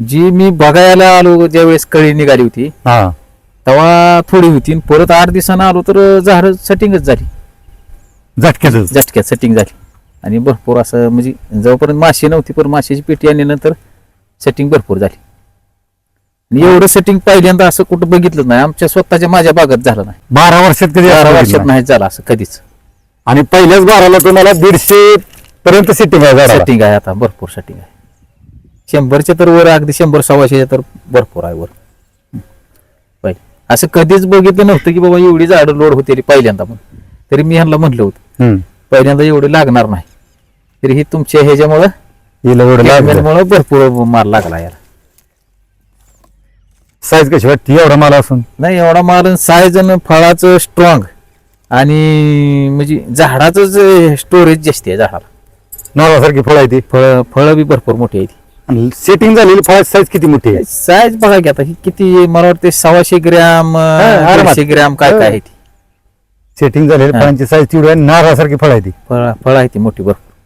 जी मी बघायला आलो ज्यावेळेस कळी निघाली होती हा तेव्हा थोडी होती आणि परत 8 दिवसानं आलो तर झाड सेटिंगच झाली, झटक्यातच. झटक्यात सेटिंग झाली आणि भरपूर असं म्हणजे जोपर्यंत माशी नव्हती पण माशीची पेटी आणल्यानंतर सेटिंग भरपूर झाली. आणि एवढं सेटिंग पहिल्यांदा असं कुठं बघितलं नाही, आमच्या स्वतःच्या माझ्या बागात झालं नाही. 12 वर्षात कधी 12 असं वर्षात बघितलं नाही झालं असं कधीच. आणि पहिल्याच बाराला तुम्हाला 150 पर्यंत सेटिंग आहे झाडाला. सेटिंग आहे आता, भरपूर सेटिंग आहे. 100च्या तर वर, अगदी 100-125 तर भरपूर आहे वर. पाहिजे असं कधीच बघितलं नव्हतं की बाबा एवढी झाडं लोड होते पहिल्यांदा. पण तरी मी ह्यांना म्हटलं होतं हम्म. पहिल्यांदा एवढे लागणार नाही, तरी ही तुमच्या ह्याच्यामुळं हिला एवढं लागलं. भरपूर माल लागला यार. साईज कशी वाटते एवढा मला असून? नाही एवढा माल, साईज आणि फळाचं स्ट्रॉंग आणि म्हणजे झाडाचं स्टोरेज जास्त आहे झाडाला. नारळासारखी फळ आहे ती. फळं बी भरपूर मोठी आहे. सेटिंग झालेली फळ साईज किती मोठी आहे? साईज बघा की आता ही किती, मला वाटते 100 ग्रॅम, आरामात. 150 ग्रॅम काय काय आहे ती. सेटिंग झालेली फळांची साईज तेवढी आहे. नारळासारखी फळ आहे ती. फळ आहे ती मोठी भरपूर.